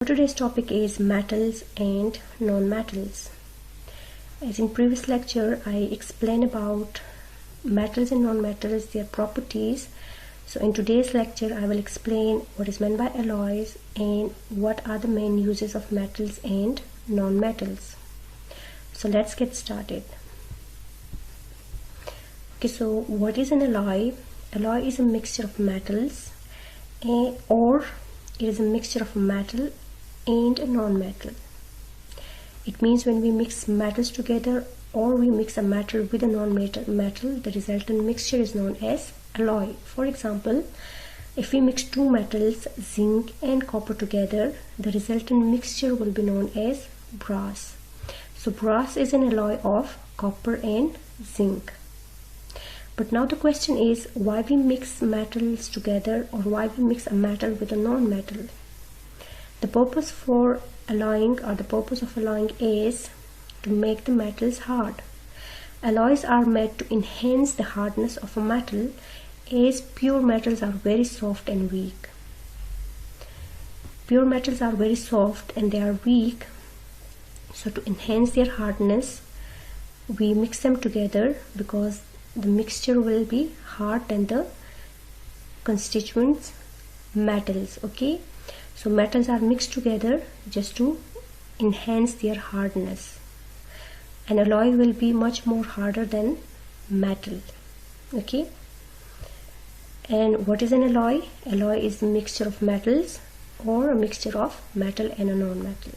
Today's topic is metals and non-metals. As in previous lecture, I explained about metals and non-metals, their properties. So in today's lecture, I will explain what is meant by alloys and what are the main uses of metals and non-metals. So let's get started. Okay, so what is an alloy? Alloy is a mixture of metals or it is a mixture of metal and a non-metal. It means when we mix metals together or we mix a metal with a non-metal, the resultant mixture is known as alloy. For example, if we mix two metals, zinc and copper together, the resultant mixture will be known as brass. So brass is an alloy of copper and zinc. But now the question is why we mix metals together or why we mix a metal with a non-metal. The purpose for alloying or the purpose of alloying is to make the metals hard. Alloys are made to enhance the hardness of a metal as pure metals are very soft and weak. Pure metals are very soft and they are weak. So to enhance their hardness, we mix them together because the mixture will be hard than the constituents metals. Okay. So metals are mixed together just to enhance their hardness. An alloy will be much more harder than metal. Okay. And what is an alloy? Alloy is a mixture of metals or a mixture of metal and a non-metal.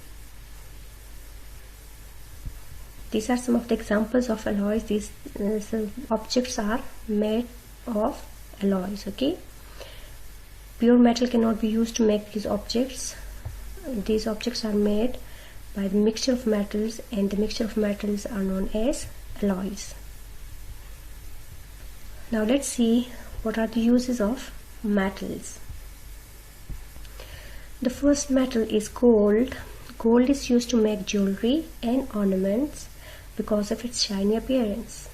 These are some of the examples of alloys. These objects are made of alloys. Okay. Pure metal cannot be used to make these objects. These objects are made by the mixture of metals and the mixture of metals are known as alloys. Now let's see what are the uses of metals. The first metal is gold. Gold is used to make jewelry and ornaments because of its shiny appearance.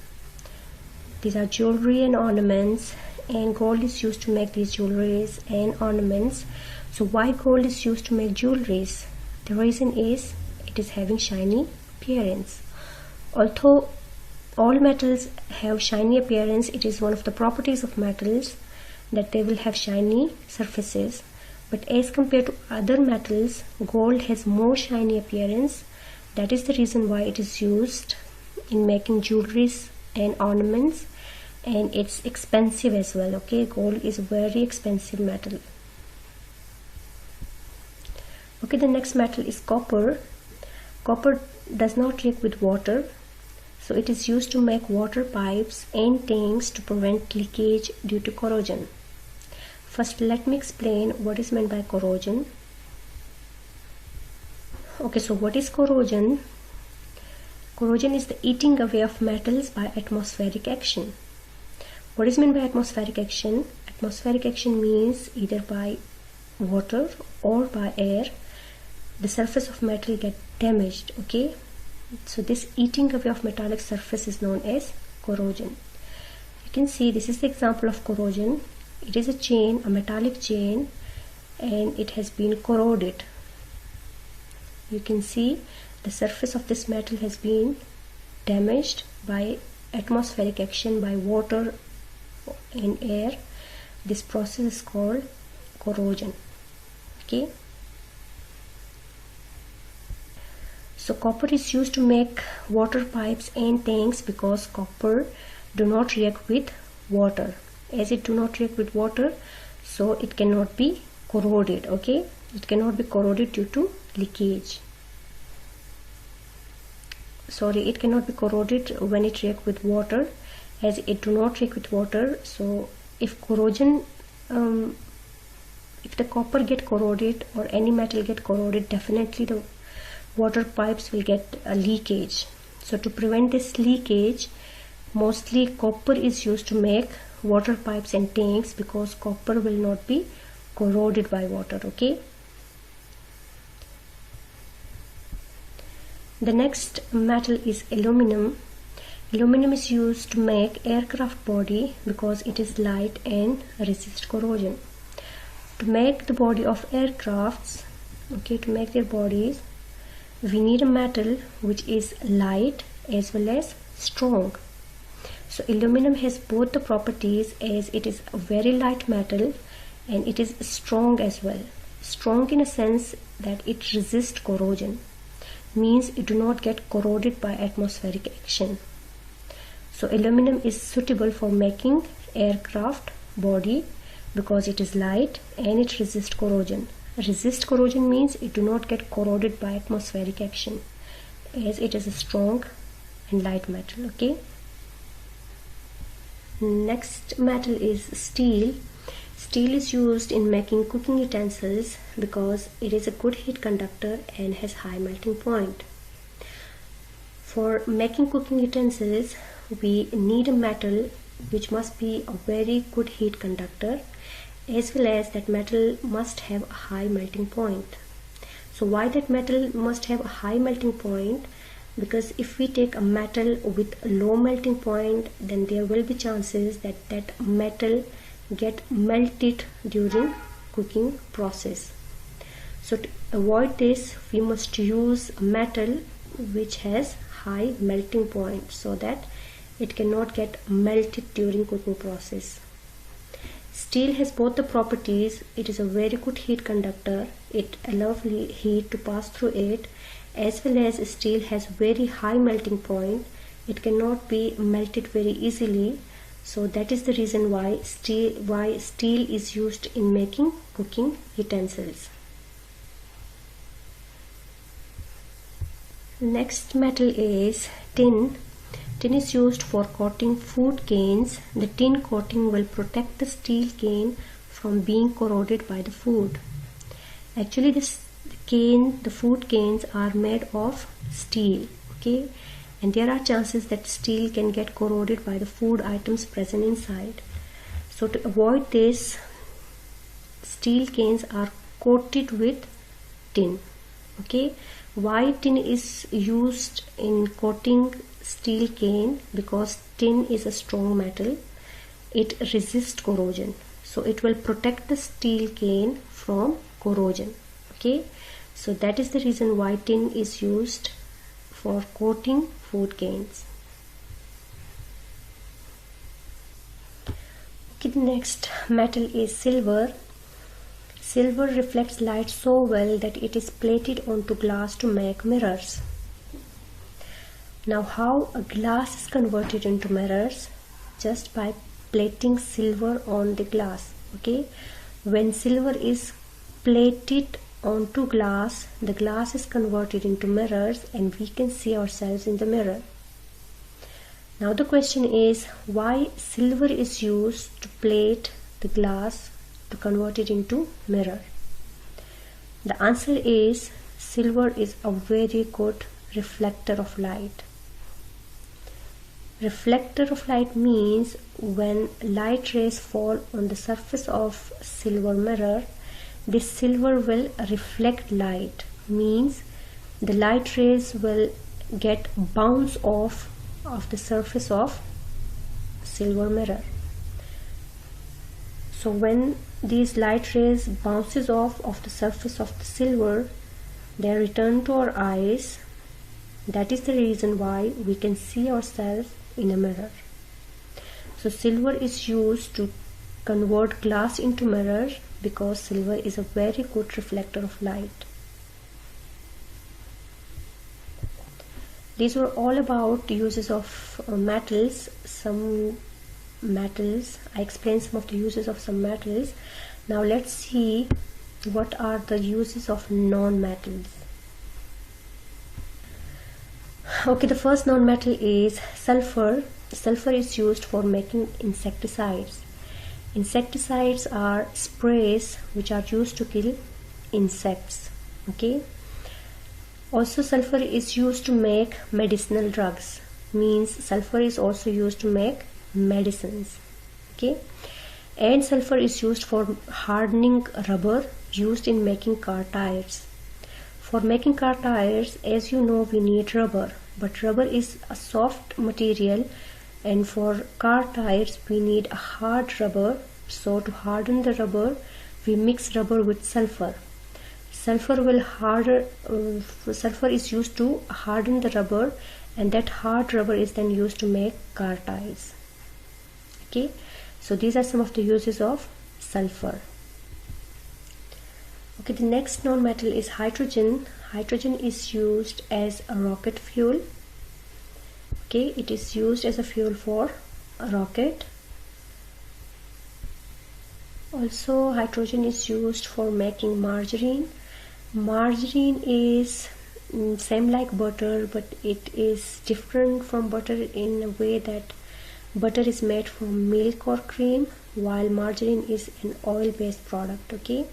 These are jewelry and ornaments, and gold is used to make these jewelries and ornaments. So why gold is used to make jewelries? The reason is it is having shiny appearance. Although all metals have shiny appearance, it is one of the properties of metals that they will have shiny surfaces. But as compared to other metals, gold has more shiny appearance. That is the reason why it is used in making jewelries and ornaments, and it's expensive as well. Okay, gold is a very expensive metal. Okay, the next metal is copper. Copper does not react with water, so it is used to make water pipes and tanks to prevent leakage due to corrosion. First, let me explain what is meant by corrosion. Okay, so what is corrosion? Corrosion is the eating away of metals by atmospheric action. What is meant by atmospheric action? Atmospheric action means either by water or by air, the surface of metal get damaged. Okay, so this eating away of metallic surface is known as corrosion. You can see this is the example of corrosion. It is a chain, a metallic chain, and it has been corroded. You can see the surface of this metal has been damaged by atmospheric action, by water and air. This process is called corrosion. Okay. So copper is used to make water pipes and tanks because copper do not react with water. As it do not react with water, so it cannot be corroded. Okay, it cannot be corroded due to leakage. Sorry, it cannot be corroded when it reacts with water, as it do not react with water. So if corrosion, if the copper get corroded or any metal get corroded, definitely the water pipes will get a leakage. So to prevent this leakage, mostly copper is used to make water pipes and tanks because copper will not be corroded by water. Okay. The next metal is aluminum. Aluminum is used to make aircraft body because it is light and resist corrosion. To make the body of aircrafts, okay, to make their bodies, we need a metal which is light as well as strong. So aluminum has both the properties, as it is a very light metal and it is strong as well. Strong in a sense that it resists corrosion, means it do not get corroded by atmospheric action. So aluminum is suitable for making aircraft body because it is light and it resists corrosion. Resist corrosion means it do not get corroded by atmospheric action, as it is a strong and light metal. Okay. Next metal is steel. Steel is used in making cooking utensils because it is a good heat conductor and has high melting point. For making cooking utensils, we need a metal which must be a very good heat conductor, as well as that metal must have a high melting point. So why that metal must have a high melting point? Because if we take a metal with a low melting point, then there will be chances that that metal get melted during cooking process. So to avoid this, we must use a metal which has high melting point so that it cannot get melted during cooking process. Steel has both the properties. It is a very good heat conductor. It allows heat to pass through it, as well as steel has very high melting point. It cannot be melted very easily. So that is the reason why steel is used in making cooking utensils. Next metal is tin. Tin is used for coating food cans. The tin coating will protect the steel cane from being corroded by the food. Actually, the food cans are made of steel, okay, and there are chances that steel can get corroded by the food items present inside. So to avoid this, steel cans are coated with tin. Okay, why tin is used in coating steel cane? Because tin is a strong metal. It resists corrosion, so it will protect the steel cane from corrosion. Okay, so that is the reason why tin is used for coating food cans. Okay, the next metal is silver. Silver reflects light so well that it is plated onto glass to make mirrors. Now, how a glass is converted into mirrors? Just by plating silver on the glass. Okay, when silver is plated onto glass, the glass is converted into mirrors and we can see ourselves in the mirror. Now the question is, why silver is used to plate the glass to convert it into mirror? The answer is, silver is a very good reflector of light. Reflector of light means when light rays fall on the surface of silver mirror, this silver will reflect light, means the light rays will get bounce off of the surface of silver mirror. So when these light rays bounces off of the surface of the silver, they return to our eyes. That is the reason why we can see ourselves in a mirror. So silver is used to convert glass into mirror because silver is a very good reflector of light. These were all about the uses of metals. Some metals, I explained some of the uses of some metals. Now let's see what are the uses of non-metals. Okay, the first non-metal is sulfur. Sulfur is used for making insecticides. Insecticides are sprays which are used to kill insects. Okay. Also, sulfur is used to make medicinal drugs. Means sulfur is also used to make medicines. Okay. And sulfur is used for hardening rubber, used in making car tires. For making car tires, as you know, we need rubber, but rubber is a soft material, and for car tires we need a hard rubber. So to harden the rubber, we mix rubber with sulfur. sulfur is used to harden the rubber, and that hard rubber is then used to make car tires. Okay, so these are some of the uses of sulfur. Okay, the next non-metal is hydrogen. Hydrogen is used as a rocket fuel. Okay, it is used as a fuel for a rocket. Also, hydrogen is used for making margarine. Margarine is same like butter, but it is different from butter in a way that butter is made from milk or cream, while margarine is an oil-based product. Okay,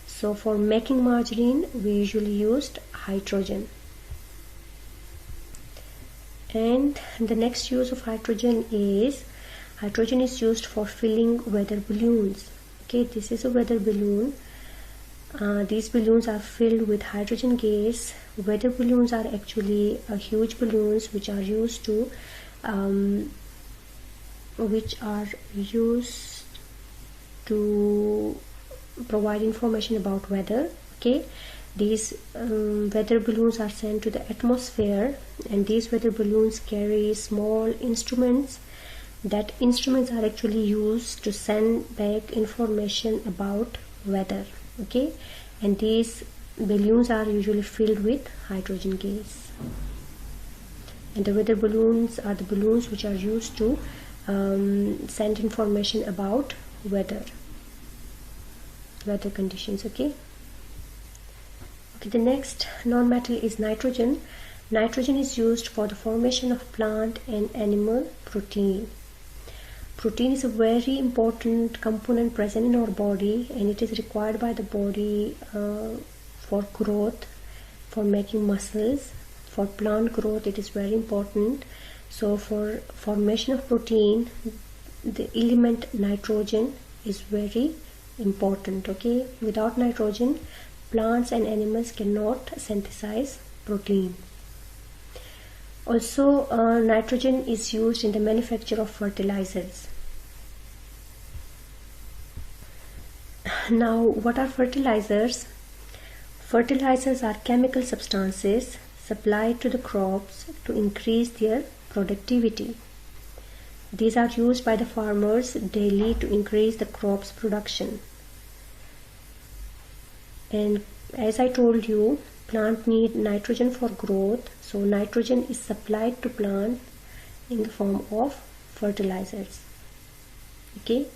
so for making margarine we usually used hydrogen. And the next use of hydrogen is used for filling weather balloons. Okay, this is a weather balloon. These balloons are filled with hydrogen gas. Weather balloons are actually huge balloons which are used to provide information about weather. Okay, these weather balloons are sent to the atmosphere, and these weather balloons carry small instruments. That instruments are actually used to send back information about weather. Okay, and these balloons are usually filled with hydrogen gas, and the weather balloons are the balloons which are used to send information about weather conditions. Okay, the next non-metal is nitrogen. Nitrogen is used for the formation of plant and animal protein. Protein is a very important component present in our body, and it is required by the body for growth, for making muscles. For plant growth it is very important. So for formation of protein, the element nitrogen is very important. Okay, without nitrogen plants and animals cannot synthesize protein. Also, nitrogen is used in the manufacture of fertilizers. Now, what are fertilizers? Fertilizers are chemical substances supplied to the crops to increase their productivity. These are used by the farmers daily to increase the crop's production. And as I told you, plant need nitrogen for growth, so nitrogen is supplied to plant in the form of fertilizers. Okay.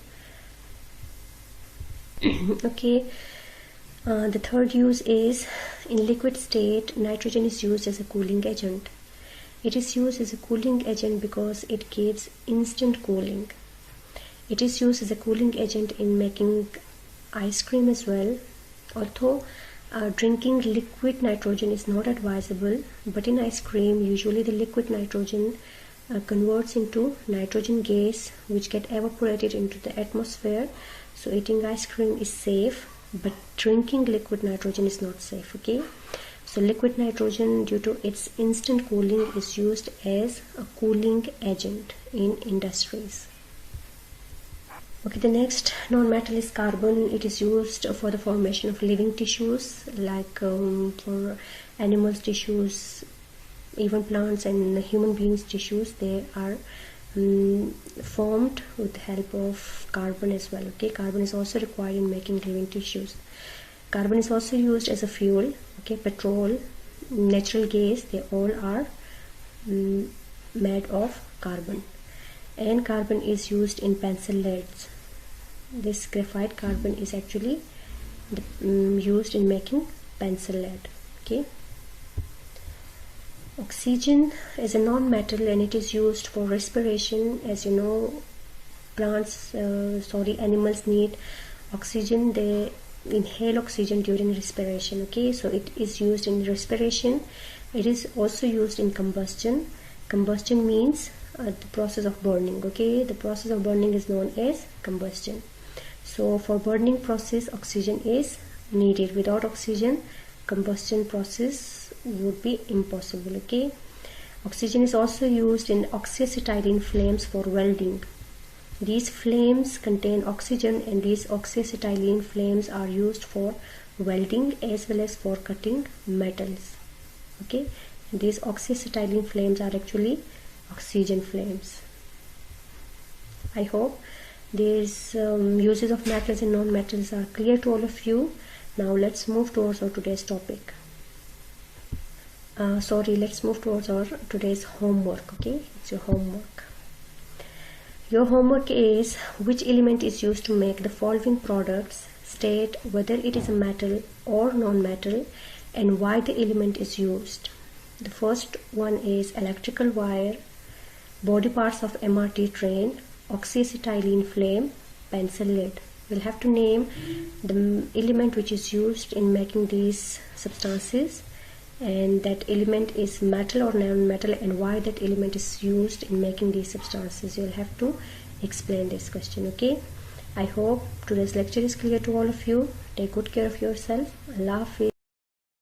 Okay, the third use is, in liquid state nitrogen is used as a cooling agent. It is used as a cooling agent because it gives instant cooling. It is used as a cooling agent in making ice cream as well. Although drinking liquid nitrogen is not advisable, but in ice cream usually the liquid nitrogen converts into nitrogen gas which get evaporated into the atmosphere. So eating ice cream is safe, but drinking liquid nitrogen is not safe. Okay, so liquid nitrogen, due to its instant cooling, is used as a cooling agent in industries. Okay, the next non-metal is carbon. It is used for the formation of living tissues, like for animals tissues, even plants and human beings tissues. They are formed with the help of carbon as well. Okay, carbon is also required in making living tissues. Carbon is also used as a fuel. Okay, petrol, natural gas, they all are made of carbon. And carbon is used in pencil leads. This graphite carbon is actually used in making pencil lead. Okay. Oxygen is a non-metal and it is used for respiration. As you know, animals need oxygen. They inhale oxygen during respiration. Okay, so it is used in respiration. It is also used in combustion. Combustion means the process of burning. Okay, the process of burning is known as combustion. So for burning process, oxygen is needed. Without oxygen, combustion process would be impossible. Okay, oxygen is also used in oxyacetylene flames for welding. These flames contain oxygen, and these oxyacetylene flames are used for welding as well as for cutting metals. Okay, these oxyacetylene flames are actually oxygen flames. I hope these uses of metals and non-metals are clear to all of you. Now let's move towards our today's topic. Let's move towards our today's homework. Okay, it's your homework. Your homework is which element is used to make the following products. State whether it is a metal or non-metal and why the element is used. The first one is electrical wire, body parts of MRT train, oxyacetylene flame, pencil lid. We'll have to name the element which is used in making these substances, and that element is metal or non-metal, and why that element is used in making these substances. You'll have to explain this question. Okay, I hope today's lecture is clear to all of you. Take good care of yourself. Allah Hafiz.